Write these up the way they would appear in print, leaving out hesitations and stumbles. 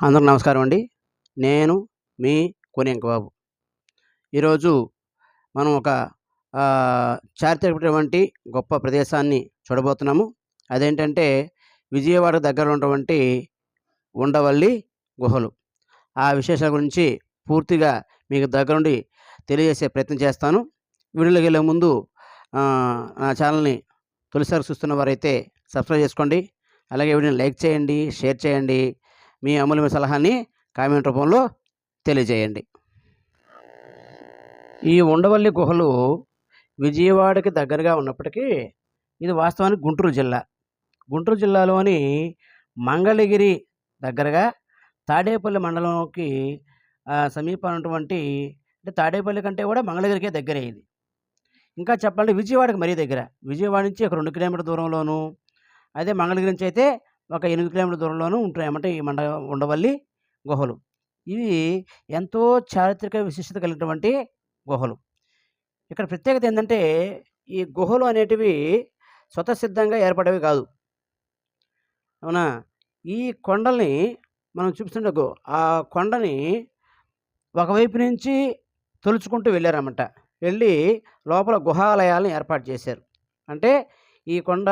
అందరికి నమస్కారం అండి. నేను మీ కోనేంక బాబు. ఈరోజు మనం ఒక చారిత్రకమైనటువంటి గొప్ప ప్రదేశాన్ని చూడబోతున్నాము. అదేంటంటే విజయవాడ దగ్గరలో ఉన్నటువంటి ఉండవల్లి గుహలు. ఆ విశేషాల గురించి పూర్తిగా మీకు దగ్గరుండి తెలియజేసే ప్రయత్నం చేస్తాను. వీడియోలోకెళ్ళే ముందు నా ఛానల్‌ని తొలిసారి చూస్తున్న వారైతే సబ్స్క్రైబ్ చేసుకోండి. అలాగే వీడియోని లైక్ చేయండి, షేర్ చేయండి. మీ అమూల్యమైన సలహాని కామెంట్ రూపంలో తెలియజేయండి. ఈ ఉండవల్లి గుహలు విజయవాడకి దగ్గరగా ఉన్నప్పటికీ ఇది వాస్తవానికి గుంటూరు జిల్లా. గుంటూరు జిల్లాలోని మంగళగిరి దగ్గరగా తాడేపల్లి మండలంకి సమీపాన ఉన్నటువంటి, అంటే తాడేపల్లి కంటే కూడా మంగళగిరికే దగ్గరే ఇది. ఇంకా చెప్పాలంటే విజయవాడకి మరీ దగ్గర. విజయవాడ నుంచి ఒక 2 కిలోమీటర్ల దూరంలోను, అదే మంగళగిరి నుంచి అయితే ఒక 8 కిలోమీటర్ల దూరంలోనూ ఉంటాయన్నమాట ఈ ఉండవల్లి గుహలు. ఇవి ఎంతో చారిత్రక విశిష్టత కలిగినటువంటి గుహలు. ఇక్కడ ప్రత్యేకత ఏందంటే, ఈ గుహలు అనేటివి స్వతసిద్ధంగా ఏర్పడేవి కాదు. అవునా? ఈ కొండల్ని మనం చూపిస్తుంటే ఆ కొండని ఒకవైపు నుంచి తొలుచుకుంటూ వెళ్ళారన్నమాట. వెళ్ళి లోపల గుహాలయాలను ఏర్పాటు చేశారు. అంటే ఈ కొండ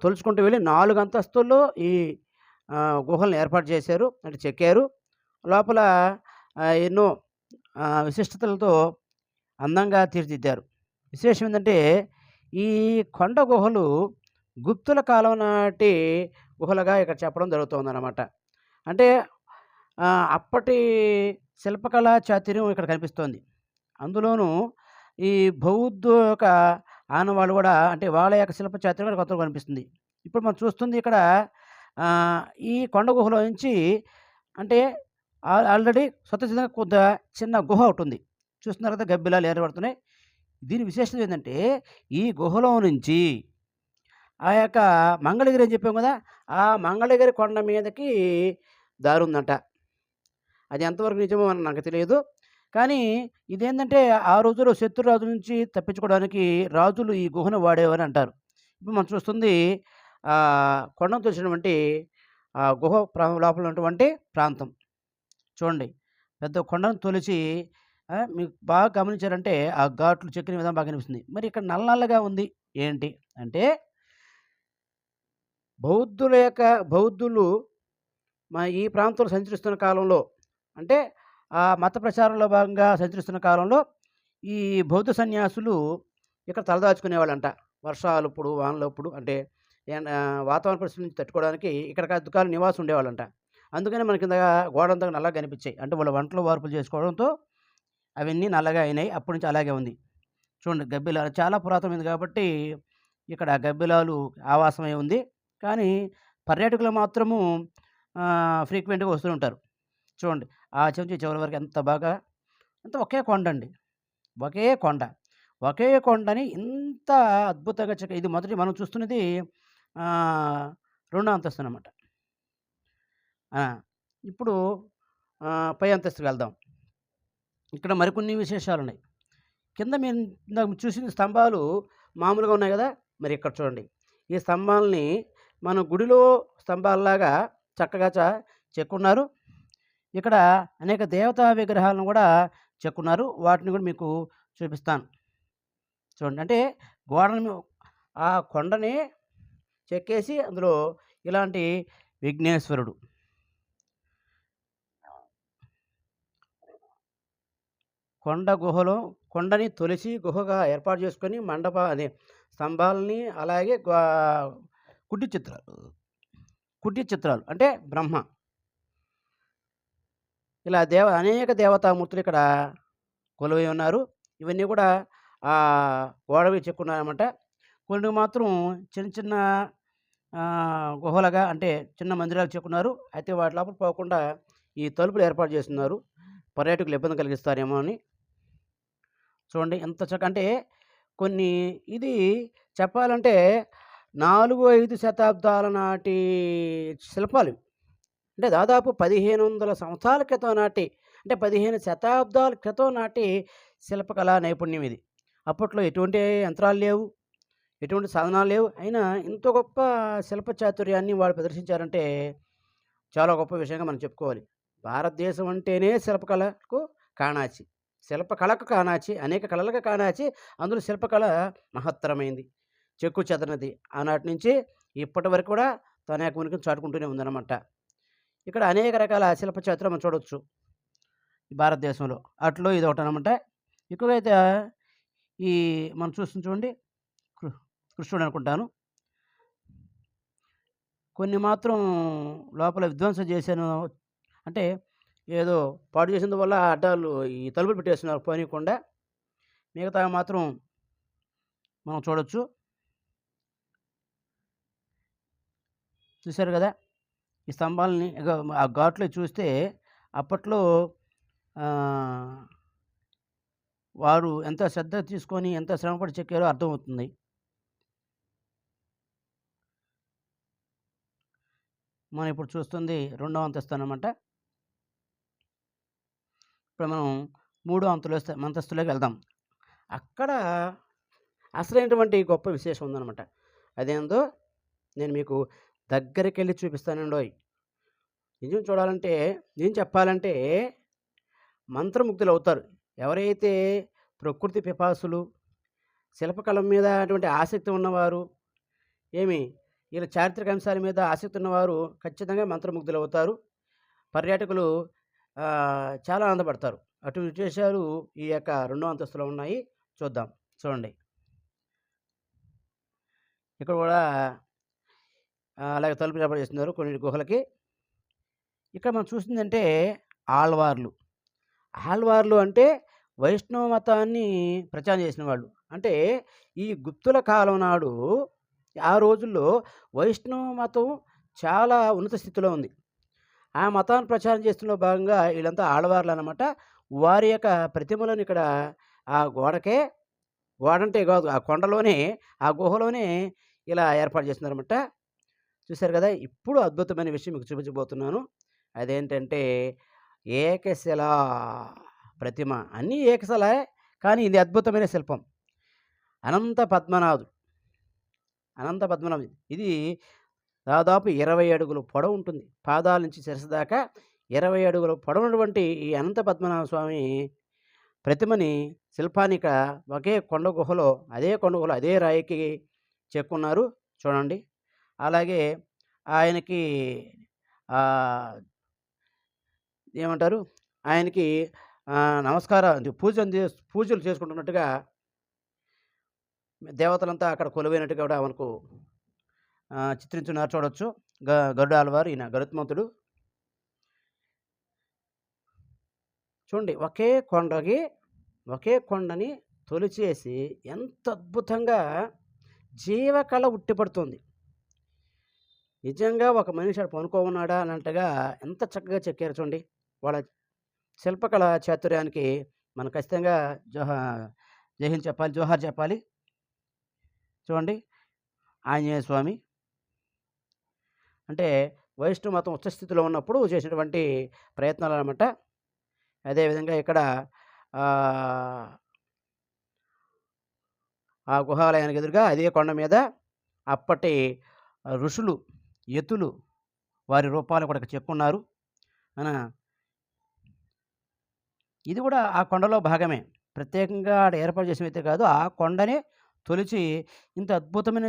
తొలుచుకుంటూ వెళ్ళి 4 అంతస్తుల్లో ఈ గుహలను ఏర్పాటు చేశారు. అంటే చెక్కారు. లోపల ఎన్నో విశిష్టతలతో అందంగా తీర్చిదిద్దారు. విశేషం ఏంటంటే, ఈ కొండ గుహలు గుప్తుల కాలం నాటి గుహలుగా ఇక్కడ చెప్పడం జరుగుతుందన్నమాట. అంటే అప్పటి శిల్పకళా చాతుర్యం ఇక్కడ కనిపిస్తోంది. అందులోనూ ఈ బౌద్ధ యొక్క ఆనవాళ్ళు కూడా, అంటే వాళ్ళ యొక్క శిల్ప చాతుర్యం కూడా కొత్తగా కనిపిస్తుంది. ఇప్పుడు మనం చూస్తుంది ఇక్కడ ఈ కొండ గుహలో నుంచి, అంటే ఆల్రెడీ స్వతసిద్ధంగా కొంత చిన్న గుహ ఒకటుంది. చూస్తున్నారు కదా, గబ్బిలాలు ఏర్పడుతున్నాయి. దీని విశేషత ఏంటంటే, ఈ గుహలో నుంచి ఆ యొక్క మంగళగిరి అని చెప్పాం కదా, ఆ మంగళగిరి కొండ మీదకి దారుందంట. అది ఎంతవరకు నిజమో నాకు తెలియదు. కానీ ఇదేంటంటే, ఆ రోజుల్లో శత్రురాజు నుంచి తప్పించుకోవడానికి రాజులు ఈ గుహను వాడేవారని అంటారు. ఇప్పుడు మనం చూస్తుంది కొండను తొలిచినటువంటి గుహ లోపల ఉన్నటువంటి ప్రాంతం. చూడండి, పెద్ద కొండను తొలిచి మీకు బాగా గమనించారంటే ఆ ఘాట్లు చెక్కిన విధానం బాగా కనిపిస్తుంది. మరి ఇక్కడ నల్లగా ఉంది ఏంటి అంటే, బౌద్ధులు ఈ ప్రాంతంలో సంచరిస్తున్న కాలంలో, అంటే ఆ మత ప్రచారంలో భాగంగా సంచరిస్తున్న కాలంలో ఈ బౌద్ధ సన్యాసులు ఇక్కడ తలదాచుకునేవాళ్ళంట. వర్షాలప్పుడు, వానలప్పుడు, అంటే వాతావరణ పరిస్థితుల నుంచి తట్టుకోవడానికి ఇక్కడ అద్దుకాలు నివాసం ఉండేవాళ్ళంట. అందుకనే మన కింద గోడంతా నల్లగా కనిపించాయి. అంటే వాళ్ళ వంటలు వార్పులు చేసుకోవడంతో అవన్నీ నల్లగా అయినాయి. అప్పటి నుంచి అలాగే ఉంది. చూడండి, గబ్బిలాలు చాలా పురాతనమైంది కాబట్టి ఇక్కడ గబ్బిలాలు ఆవాసమై ఉంది. కానీ పర్యాటకులు మాత్రము ఫ్రీక్వెంట్‌గా వస్తూ ఉంటారు. చూడండి, ఆ చివరి చివరి వరకు ఎంత బాగా, అంతా ఒకే కొండండి. ఒకే కొండ. ఒకే కొండని ఇంత అద్భుతంగా ఇది మొదటి మనం చూస్తున్నది రెండో అంతస్తనమాట. ఇప్పుడు పై అంతస్తుకి వెళ్దాం. ఇక్కడ మరికొన్ని విశేషాలున్నాయి. కింద మీరు ఇందాక చూసిన స్తంభాలు మామూలుగా ఉన్నాయి కదా, మరి ఇక్కడ చూడండి. ఈ స్తంభాలని మన గుడిలో స్తంభాల్లాగా చక్కగా చెక్కున్నారు. ఇక్కడ అనేక దేవతా విగ్రహాలను కూడా చెక్కున్నారు. వాటిని కూడా మీకు చూపిస్తాను. చూడండి, అంటే గోడని ఆ కొండని చెక్కేసి అందులో ఇలాంటి విఘ్నేశ్వరుడు, కొండని తొలిచి గుహగా ఏర్పాటు చేసుకొని అదే స్తంభాలని, అలాగే కుట్టి చిత్రాలు అంటే బ్రహ్మ, ఇలా అనేక దేవతామూర్తులు ఇక్కడ కొలువై ఉన్నారు. ఇవన్నీ కూడా గోడ మీద చెక్కున్నారన్నమాట. కొన్ని మాత్రం చిన్న చిన్న గుహలుగా, అంటే చిన్న మందిరాలు చెక్కున్నారు. అయితే వాటి లోపల పోకుండా ఈ తలుపులు ఏర్పాటు చేస్తున్నారు, పర్యాటకులు ఇబ్బంది కలిగిస్తారేమో అని. చూడండి ఎంత అంటే కొన్ని, ఇది చెప్పాలంటే 4-5 శతాబ్దాల నాటి శిల్పాలు. అంటే దాదాపు 1500 సంవత్సరాల క్రితం నాటి, అంటే 15 శతాబ్దాల క్రితం నాటి శిల్పకళా నైపుణ్యం ఇది. అప్పట్లో ఎటువంటి యంత్రాలు లేవు, ఎటువంటి సాధనాలు లేవు. అయినా ఇంత గొప్ప శిల్ప చాతుర్యాన్ని వాళ్ళు ప్రదర్శించారంటే చాలా గొప్ప విషయంగా మనం చెప్పుకోవాలి. భారతదేశం అంటేనే శిల్పకళకు కాణాచి. శిల్పకళకు కాణాచి, అనేక కళలకు కాణాచి. అందులో శిల్పకళ మహత్తరమైంది. చెక్కు చెదరనిది. ఆనాటి నుంచి ఇప్పటి వరకు కూడా తన యొక్క ఉనికిని చాటుకుంటూనే ఉందన్నమాట. ఇక్కడ అనేక రకాల శిల్ప చేతులు మనం చూడొచ్చు ఈ భారతదేశంలో. అట్లో ఇదొకటనమాట. ఎక్కువగా అయితే ఈ మనం చూస్తుంది చూడండి కృ కృష్ణుడు అనుకుంటాను. కొన్ని మాత్రం లోపల విధ్వంసం చేశాను. అంటే ఏదో పాడు చేసినందువల్ల అడ్డాలు ఈ తలుపులు పెట్టేస్తున్నారు పోనీయకుండా. మిగతావి మాత్రం మనం చూడొచ్చు. చూసారు గదా! ఈ స్తంభాలని ఆ ఘాట్లో చూస్తే అప్పట్లో ఆహ్, వారు ఎంత శ్రద్ధ తీసుకొని, ఎంత శ్రమపడి చెక్కారో అర్థమవుతుంది. మనం ఇప్పుడు చూస్తుంది రెండో అంతస్తనమాట. ఇప్పుడు మనం మూడో అంతస్తులోకి వెళ్దాం. అక్కడ అసలైనటువంటి గొప్ప విశేషం ఉందనమాట. అదేందో నేను మీకు దగ్గరికెళ్ళి చూపిస్తానండోయ్! నిజం చెప్పాలంటే మంత్రముగ్ధులవుతారు. ఎవరైతే ప్రకృతి పిపాసులు, శిల్పకళ మీద అటువంటి ఆసక్తి ఉన్నవారు, ఏమి ఇలా చారిత్రక అంశాల మీద ఆసక్తి ఉన్నవారు ఖచ్చితంగా మంత్రముగ్ధులవుతారు. పర్యాటకులు చాలా ఆనందపడతారు. అటువంటి విశేషాలు ఈ యొక్క రెండో అంతస్తులో ఉన్నాయి. చూద్దాం. చూడండి. ఇక్కడ కూడా అలాగే తలుపులు ఏర్పాటు చేస్తున్నారు కొన్ని గుహలకి. ఇక్కడ మనం చూసిందంటే ఆళ్వార్లు. ఆళ్వార్లు అంటే వైష్ణవ మతాన్ని ప్రచారం చేసిన వాళ్ళు. అంటే ఈ గుప్తుల కాలం నాడు ఆ రోజుల్లో వైష్ణవ మతం చాలా ఉన్నత స్థితిలో ఉంది. ఆ మతాన్ని ప్రచారం చేస్తున్న భాగంగా వీళ్ళంతా ఆళ్వార్లనమాట. వారి యొక్క ప్రతిమలను ఇక్కడ ఆ గోడంటే కాదు, ఆ కొండలోనే, ఆ గుహలోనే ఇలా ఏర్పాటు చేస్తున్నారనమాట. చూసారు కదా! ఇప్పుడు అద్భుతమైన విషయం మీకు చూపించబోతున్నాను. అదేంటంటే ఏకశిలా ప్రతిమ. అన్నీ ఏకశిలే, కానీ ఇది అద్భుతమైన శిల్పం. అనంత పద్మనాభుడు. ఇది దాదాపు 20 అడుగుల పొడవు ఉంటుంది. పాదాల నుంచి శిరస్సు దాకా 20 అడుగుల పొడవున్నటువంటి ఈ అనంత పద్మనాభ స్వామి ప్రతిమని, శిల్పాన్ని ఇక్కడ ఒకే కొండ గుహలో, అదే రాయికి చెక్కున్నారు చూడండి. అలాగే ఆయనకి ఏమంటారు? ఆయనకి పూజలు చేసుకుంటున్నట్టుగా దేవతలంతా అక్కడ కొలువైనట్టుగా కూడా మనకు చిత్రించున్నారు చూడొచ్చు. గరుడాళ్వారు, ఈయన గరుత్మంతుడు. చూడండి, ఒకే కొండని తొలిచేసి ఎంత అద్భుతంగా జీవకళ ఉట్టిపడుతుంది. నిజంగా ఒక మనిషి అక్కడ పనుకోనున్నాడా అన్నట్టుగా ఎంత చక్కగా చెక్కారు చూడండి. వాళ్ళ శిల్పకళ చాతుర్యానికి మనం ఖచ్చితంగా జోహార్ చెప్పాలి. చూడండి, ఆంజనేయ స్వామి అంటే వైష్ణవ మతం ఉచ్చస్థితిలో ఉన్నప్పుడు చేసినటువంటి ప్రయత్నాలు అన్నమాట. అదేవిధంగా ఇక్కడ ఆ గుహాలయానికి ఎదురుగా అదే కొండ మీద అప్పటి ఋషులు, యతులు, వారి రూపాలు కూడా చెక్కున్నారు. ఇది కూడా ఆ కొండలో భాగమే. ప్రత్యేకంగా ఆడ ఏర్పాటు చేసినవైతే కాదు. ఆ కొండనే తొలిచి ఇంత అద్భుతమైన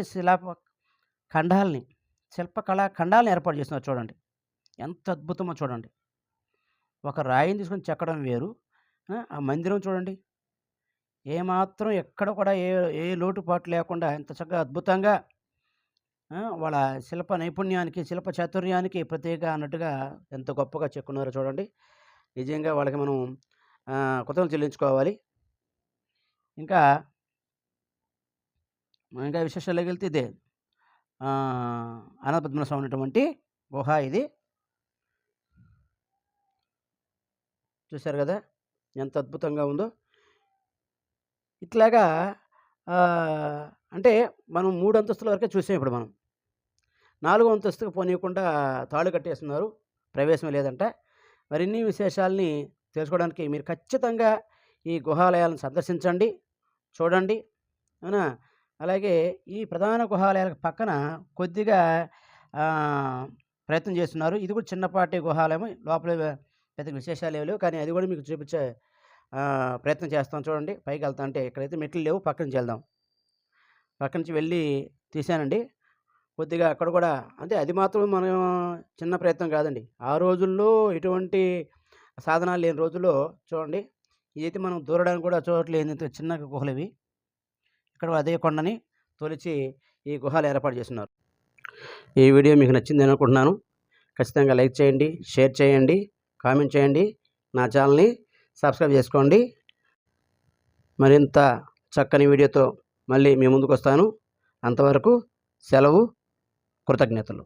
శిల్పకళా ఖండాలను ఏర్పాటు చేస్తున్నారు చూడండి. ఎంత అద్భుతమో చూడండి. ఒక రాయిని తీసుకొని చెక్కడం వేరు. ఆ మందిరం చూడండి. ఏమాత్రం ఎక్కడ కూడా ఏ లోటుపాటు లేకుండా ఎంత చక్కగా అద్భుతంగా వాళ్ళ శిల్ప నైపుణ్యానికి, శిల్ప చాతుర్యానికి ప్రత్యేక అన్నట్టుగా ఎంత గొప్పగా చెక్కున్నారో చూడండి. నిజంగా వాళ్ళకి మనం కృతజ్ఞతలు చెల్లించుకోవాలి. ఇంకా విశేషాల్లోకి వెళ్తే ఇదే అనంత పద్మనాభ స్వామి ఉన్నటువంటి గుహ ఇది. చూశారు కదా ఎంత అద్భుతంగా ఉందో. ఇట్లాగా అంటే మనం 3 అంతస్తుల వరకే చూసాం. ఇప్పుడు మనం 4వ అంతస్తుకు పోనీయకుండా తాళ్ళు కట్టేస్తున్నారు, ప్రవేశం లేదంట. మరిన్ని విశేషాలని తెలుసుకోవడానికి మీరు ఖచ్చితంగా ఈ గుహాలయాలను సందర్శించండి, చూడండి. అవునా? అలాగే ఈ ప్రధాన గుహాలయాలకు పక్కన కొద్దిగా ప్రయత్నం చేస్తున్నారు. ఇది కూడా చిన్నపాటి గుహాలయము. లోపల పెద్ద విశేషాలు ఏమి లేవు. కానీ అది కూడా మీకు చూపించే ప్రయత్నం చేస్తాం చూడండి. పైకి వెళ్తా అంటే ఇక్కడైతే మెట్లు లేవు. పక్క నుంచి వెళ్దాం. పక్క నుంచి వెళ్ళి తీశానండి. కొద్దిగా అక్కడ కూడా అంటే అది మాత్రం మనం చిన్న ప్రయత్నం కాదండి. ఆ రోజుల్లో ఎటువంటి సాధనాలు లేని రోజుల్లో చూడండి. ఇదైతే మనం దూరడానికి కూడా చోట్లేని చిన్న గుహలవి. ఇక్కడ అదే కొండని తొలిచి ఈ గుహలు ఏర్పాటు చేస్తున్నారు. ఈ వీడియో మీకు నచ్చిందని అనుకుంటున్నాను. ఖచ్చితంగా లైక్ చేయండి, షేర్ చేయండి, కామెంట్ చేయండి. నా ఛానల్ని సబ్స్క్రైబ్ చేసుకోండి. మరింత చక్కని వీడియోతో మళ్ళీ మీ ముందుకు వస్తాను. అంతవరకు సెలవు. కృతజ్ఞతలు.